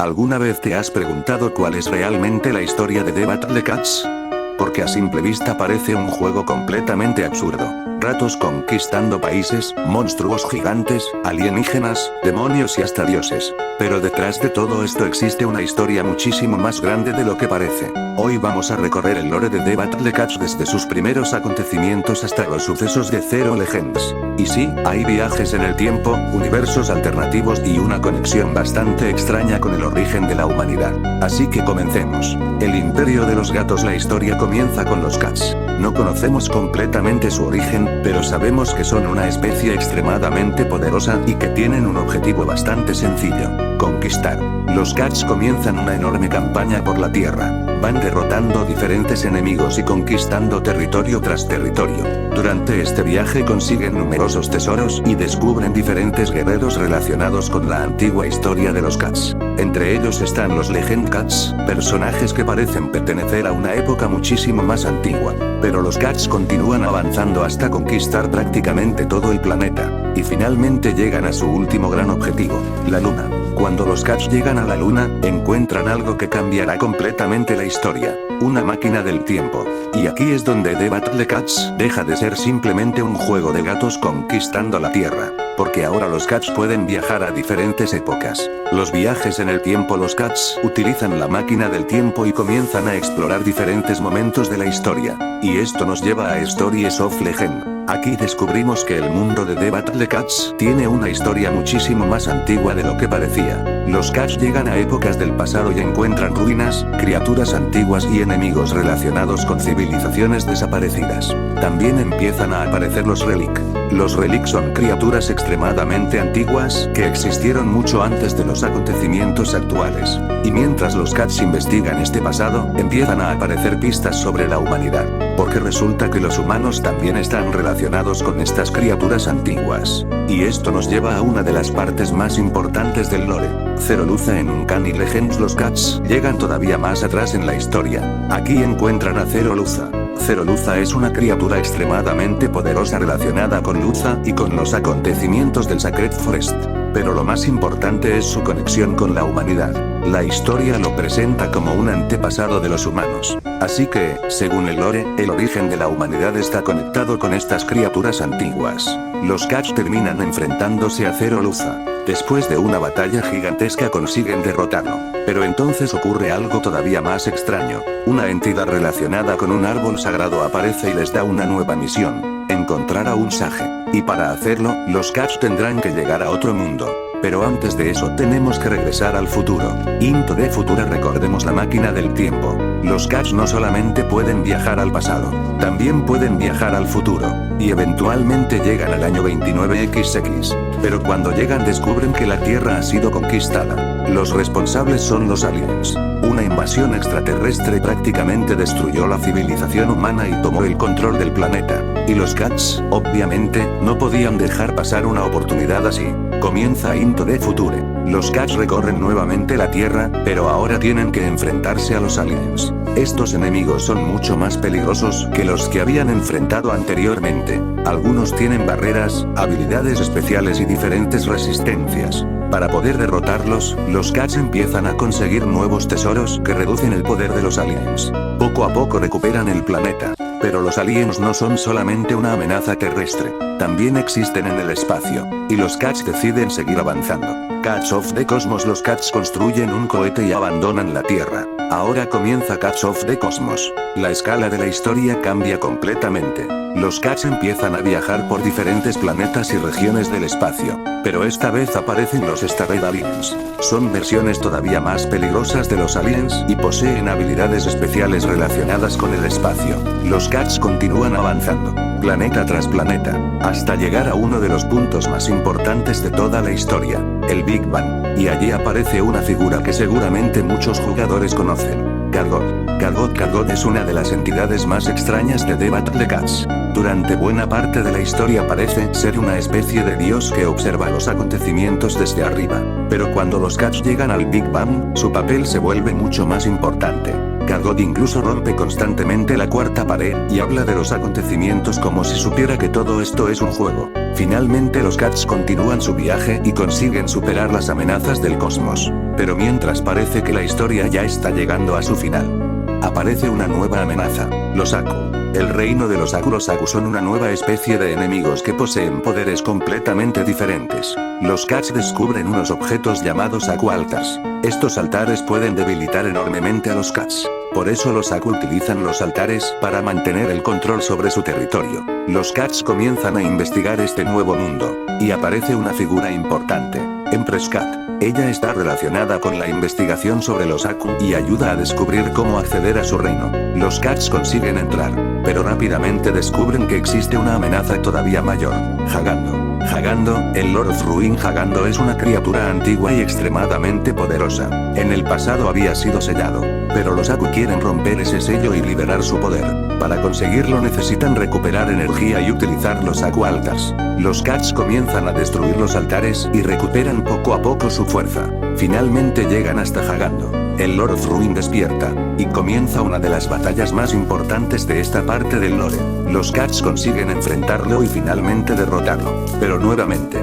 ¿Alguna vez te has preguntado cuál es realmente la historia de The Battle Cats? Porque a simple vista parece un juego completamente absurdo. Ratos conquistando países, monstruos gigantes, alienígenas, demonios y hasta dioses. Pero detrás de todo esto existe una historia muchísimo más grande de lo que parece. Hoy vamos a recorrer el lore de The Battle Cats desde sus primeros acontecimientos hasta los sucesos de Zero Legends. Y sí, hay viajes en el tiempo, universos alternativos y una conexión bastante extraña con el origen de la humanidad. Así que comencemos. El Imperio de los Gatos. La historia comienza con los Cats. No conocemos completamente su origen, pero sabemos que son una especie extremadamente poderosa y que tienen un objetivo bastante sencillo: conquistar. Los Cats comienzan una enorme campaña por la Tierra. Van derrotando diferentes enemigos y conquistando territorio tras territorio. Durante este viaje consiguen numerosos tesoros y descubren diferentes guerreros relacionados con la antigua historia de los Cats. Entre ellos están los Legend Cats, personajes que parecen pertenecer a una época muchísimo más antigua. Pero los Cats continúan avanzando hasta conquistar prácticamente todo el planeta. Y finalmente llegan a su último gran objetivo, la Luna. Cuando los Cats llegan a la Luna, encuentran algo que cambiará completamente la historia: una máquina del tiempo. Y aquí es donde The Battle Cats deja de ser simplemente un juego de gatos conquistando la Tierra. Porque ahora los Cats pueden viajar a diferentes épocas. Los viajes en el tiempo. Los Cats utilizan la máquina del tiempo y comienzan a explorar diferentes momentos de la historia. Y esto nos lleva a Stories of Legend. Aquí descubrimos que el mundo de The Battle Cats tiene una historia muchísimo más antigua de lo que parecía. Los Cats llegan a épocas del pasado y encuentran ruinas, criaturas antiguas y enemigos relacionados con civilizaciones desaparecidas. También empiezan a aparecer los Relic. Los Relic son criaturas extremadamente antiguas que existieron mucho antes de los acontecimientos actuales. Y mientras los Cats investigan este pasado, empiezan a aparecer pistas sobre la humanidad. Porque resulta que los humanos también están relacionados con estas criaturas antiguas. Y esto nos lleva a una de las partes más importantes del lore. Zero Luza en Uncanny Legends. Los Cats llegan todavía más atrás en la historia. Aquí encuentran a Zero Luza. Zero Luza es una criatura extremadamente poderosa relacionada con Luza y con los acontecimientos del Sacred Forest. Pero lo más importante es su conexión con la humanidad. La historia lo presenta como un antepasado de los humanos. Así que, según el lore, el origen de la humanidad está conectado con estas criaturas antiguas. Los Cats terminan enfrentándose a Zero Luza. Después de una batalla gigantesca consiguen derrotarlo. Pero entonces ocurre algo todavía más extraño. Una entidad relacionada con un árbol sagrado aparece y les da una nueva misión: encontrar a un Sage. Y para hacerlo, los Cats tendrán que llegar a otro mundo. Pero antes de eso tenemos que regresar al futuro. Into the Future. Recordemos la máquina del tiempo. Los Cats no solamente pueden viajar al pasado, también pueden viajar al futuro. Y eventualmente llegan al año 29XX. Pero cuando llegan descubren que la Tierra ha sido conquistada. Los responsables son los aliens. Una invasión extraterrestre prácticamente destruyó la civilización humana y tomó el control del planeta. Y los Cats, obviamente, no podían dejar pasar una oportunidad así. Comienza Into the Future. Los Cats recorren nuevamente la Tierra, pero ahora tienen que enfrentarse a los aliens. Estos enemigos son mucho más peligrosos que los que habían enfrentado anteriormente. Algunos tienen barreras, habilidades especiales y diferentes resistencias. Para poder derrotarlos, los Cats empiezan a conseguir nuevos tesoros que reducen el poder de los aliens. Poco a poco recuperan el planeta. Pero los aliens no son solamente una amenaza terrestre. También existen en el espacio. Y los Cats deciden seguir avanzando. Cats of the Cosmos. Los Cats construyen un cohete y abandonan la Tierra. Ahora comienza Cats of the Cosmos. La escala de la historia cambia completamente. Los Cats empiezan a viajar por diferentes planetas y regiones del espacio. Pero esta vez aparecen los Starred Aliens. Son versiones todavía más peligrosas de los aliens y poseen habilidades especiales relacionadas con el espacio. Los Cats continúan avanzando, planeta tras planeta, hasta llegar a uno de los puntos más importantes de toda la historia, el Big Bang. Y allí aparece una figura que seguramente muchos jugadores conocen: Gargot. Gargot es una de las entidades más extrañas de The Battle Cats. Durante buena parte de la historia parece ser una especie de dios que observa los acontecimientos desde arriba. Pero cuando los Cats llegan al Big Bang, su papel se vuelve mucho más importante. Gargot incluso rompe constantemente la cuarta pared y habla de los acontecimientos como si supiera que todo esto es un juego. Finalmente los Cats continúan su viaje y consiguen superar las amenazas del cosmos. Pero mientras parece que la historia ya está llegando a su final, aparece una nueva amenaza, los Aku. El reino de los Aku. Los Aku son una nueva especie de enemigos que poseen poderes completamente diferentes. Los Cats descubren unos objetos llamados Aku Altars. Estos altares pueden debilitar enormemente a los Cats. Por eso los Aku utilizan los altares para mantener el control sobre su territorio. Los Cats comienzan a investigar este nuevo mundo, y aparece una figura importante, Empress Cat. Ella está relacionada con la investigación sobre los Aku y ayuda a descubrir cómo acceder a su reino. Los Cats consiguen entrar, pero rápidamente descubren que existe una amenaza todavía mayor, Hagando. Hagando, el Lord of Ruin. Hagando es una criatura antigua y extremadamente poderosa. En el pasado había sido sellado, pero los Aku quieren romper ese sello y liberar su poder. Para conseguirlo necesitan recuperar energía y utilizar los Aku Altars. Los Cats comienzan a destruir los altares y recuperan poco a poco su fuerza. Finalmente llegan hasta Hagando. El Lord of Ruin despierta, y comienza una de las batallas más importantes de esta parte del lore. Los Cats consiguen enfrentarlo y finalmente derrotarlo. Pero nuevamente,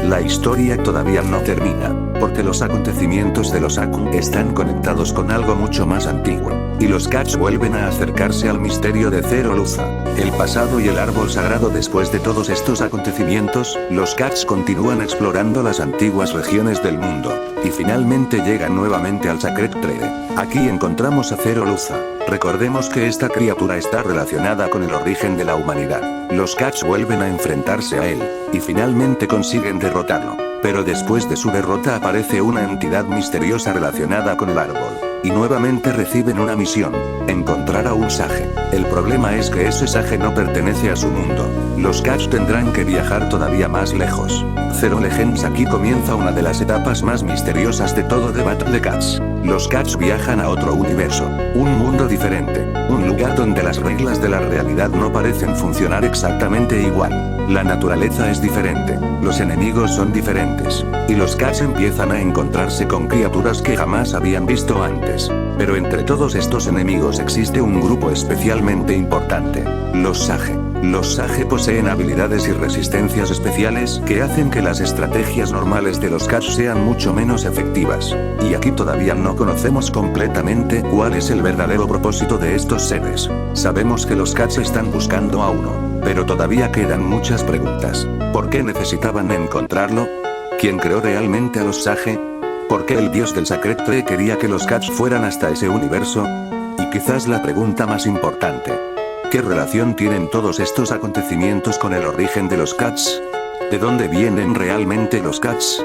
la historia todavía no termina, porque los acontecimientos de los Aku están conectados con algo mucho más antiguo, y los Cats vuelven a acercarse al misterio de Zero Luza, el pasado y el árbol sagrado. Después de todos estos acontecimientos, los Cats continúan explorando las antiguas regiones del mundo, y finalmente llegan nuevamente al Sacred Tree. Aquí encontramos a Zero Luza. Recordemos que esta criatura está relacionada con el origen de la humanidad. Los Cats vuelven a enfrentarse a él, y finalmente consiguen derrotarlo. Pero después de su derrota aparece una entidad misteriosa relacionada con el árbol, y nuevamente reciben una misión: encontrar a un Sage. El problema es que ese Sage no pertenece a su mundo. Los Cats tendrán que viajar todavía más lejos. Zero Legends. Aquí comienza una de las etapas más misteriosas de todo The Battle Cats. Los Cats viajan a otro universo, un mundo diferente, un lugar donde las reglas de la realidad no parecen funcionar exactamente igual. La naturaleza es diferente, los enemigos son diferentes, y los Cats empiezan a encontrarse con criaturas que jamás habían visto antes. Pero entre todos estos enemigos existe un grupo especialmente importante: los Sage. Los Sage poseen habilidades y resistencias especiales que hacen que las estrategias normales de los Cats sean mucho menos efectivas. Y aquí todavía no conocemos completamente cuál es el verdadero propósito de estos seres. Sabemos que los Cats están buscando a uno, pero todavía quedan muchas preguntas. ¿Por qué necesitaban encontrarlo? ¿Quién creó realmente a los Sage? ¿Por qué el dios del Sacred Tree quería que los Cats fueran hasta ese universo? Y quizás la pregunta más importante: ¿qué relación tienen todos estos acontecimientos con el origen de los Cats? ¿De dónde vienen realmente los Cats?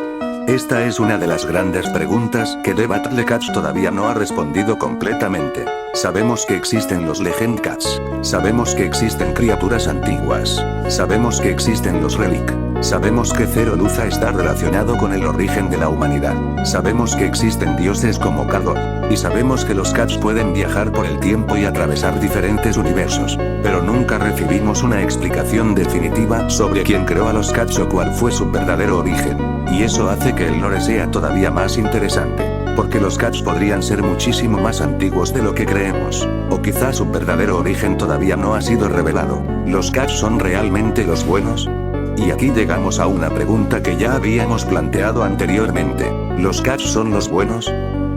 Esta es una de las grandes preguntas que The Battle Cats todavía no ha respondido completamente. Sabemos que existen los Legend Cats. Sabemos que existen criaturas antiguas. Sabemos que existen los Relic. Sabemos que Zero Luza está relacionado con el origen de la humanidad. Sabemos que existen dioses como Kalgon. Y sabemos que los Cats pueden viajar por el tiempo y atravesar diferentes universos. Pero nunca recibimos una explicación definitiva sobre quién creó a los Cats o cuál fue su verdadero origen. Y eso hace que el lore sea todavía más interesante. Porque los Cats podrían ser muchísimo más antiguos de lo que creemos. O quizás su verdadero origen todavía no ha sido revelado. ¿Los Cats son realmente los buenos? Y aquí llegamos a una pregunta que ya habíamos planteado anteriormente. ¿Los Cats son los buenos?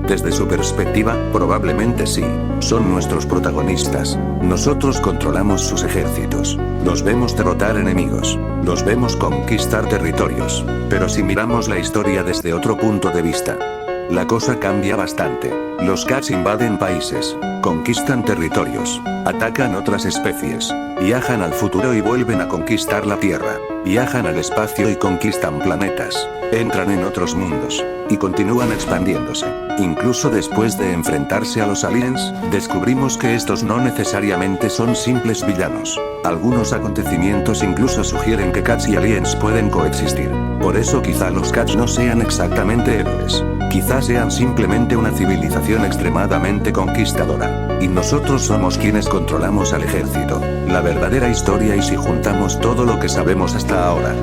Desde su perspectiva, probablemente sí. Son nuestros protagonistas. Nosotros controlamos sus ejércitos. Los vemos derrotar enemigos. Los vemos conquistar territorios. Pero si miramos la historia desde otro punto de vista, la cosa cambia bastante. Los Cats invaden países, conquistan territorios, atacan otras especies, viajan al futuro y vuelven a conquistar la Tierra, viajan al espacio y conquistan planetas, entran en otros mundos, y continúan expandiéndose. Incluso después de enfrentarse a los aliens, descubrimos que estos no necesariamente son simples villanos. Algunos acontecimientos incluso sugieren que Cats y aliens pueden coexistir. Por eso quizá los Cats no sean exactamente héroes. Quizá sean simplemente una civilización extremadamente conquistadora. Y nosotros somos quienes controlamos al ejército. La verdadera historia. Y si juntamos todo lo que sabemos hasta ahora,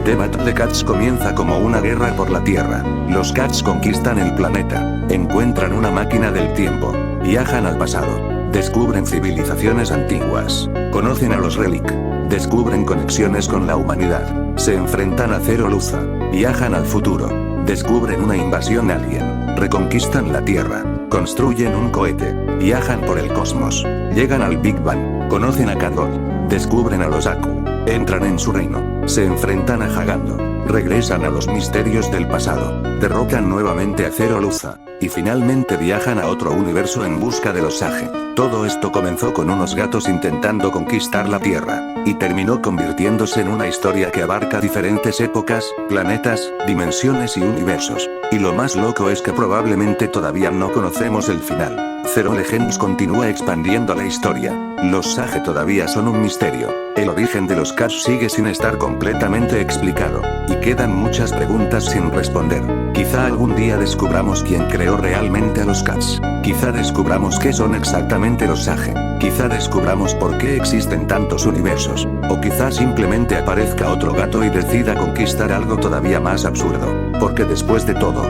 The Battle Cats comienza como una guerra por la Tierra. Los Cats conquistan el planeta, encuentran una máquina del tiempo, viajan al pasado, descubren civilizaciones antiguas, conocen a los Relic, descubren conexiones con la humanidad, se enfrentan a Zero Luza, viajan al futuro, descubren una invasión alien. reconquistan la Tierra, construyen un cohete, viajan por el cosmos, llegan al Big Bang, conocen a Kadol, descubren a los Aku, entran en su reino, se enfrentan a Hagando, regresan a los misterios del pasado, derrotan nuevamente a Zero Luza, y finalmente viajan a otro universo en busca de los Sage. Todo esto comenzó con unos gatos intentando conquistar la Tierra, y terminó convirtiéndose en una historia que abarca diferentes épocas, planetas, dimensiones y universos. Y lo más loco es que probablemente todavía no conocemos el final. Zero Legends continúa expandiendo la historia. Los Sage todavía son un misterio. El origen de los Cats sigue sin estar completamente explicado. Y quedan muchas preguntas sin responder. Quizá algún día descubramos quién creó realmente a los Cats. Quizá descubramos qué son exactamente los Sage. Quizá descubramos por qué existen tantos universos. O quizá simplemente aparezca otro gato y decida conquistar algo todavía más absurdo. Porque después de todo,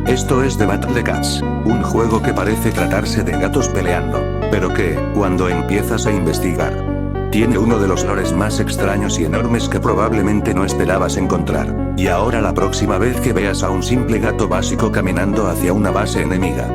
esto es The Battle Cats, un juego que parece tratarse de gatos peleando, pero que, cuando empiezas a investigar, tiene uno de los lores más extraños y enormes que probablemente no esperabas encontrar. Y ahora la próxima vez que veas a un simple gato básico caminando hacia una base enemiga,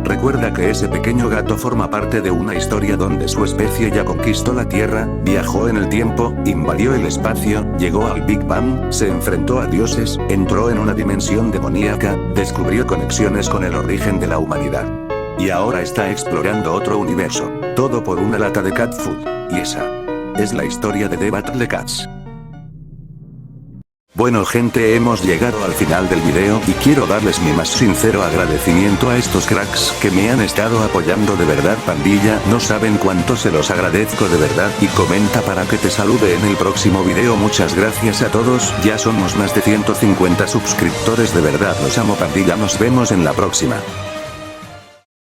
recuerda que ese pequeño gato forma parte de una historia donde su especie ya conquistó la Tierra, viajó en el tiempo, invadió el espacio, llegó al Big Bang, se enfrentó a dioses, entró en una dimensión demoníaca, descubrió conexiones con el origen de la humanidad. Y ahora está explorando otro universo, todo por una lata de cat food. Y esa es la historia de The Battle Cats. Bueno gente, hemos llegado al final del video y quiero darles mi más sincero agradecimiento a estos cracks que me han estado apoyando de verdad pandilla, no saben cuánto se los agradezco de verdad, y comenta para que te salude en el próximo video. Muchas gracias a todos, ya somos más de 150 suscriptores, de verdad los amo pandilla, nos vemos en la próxima.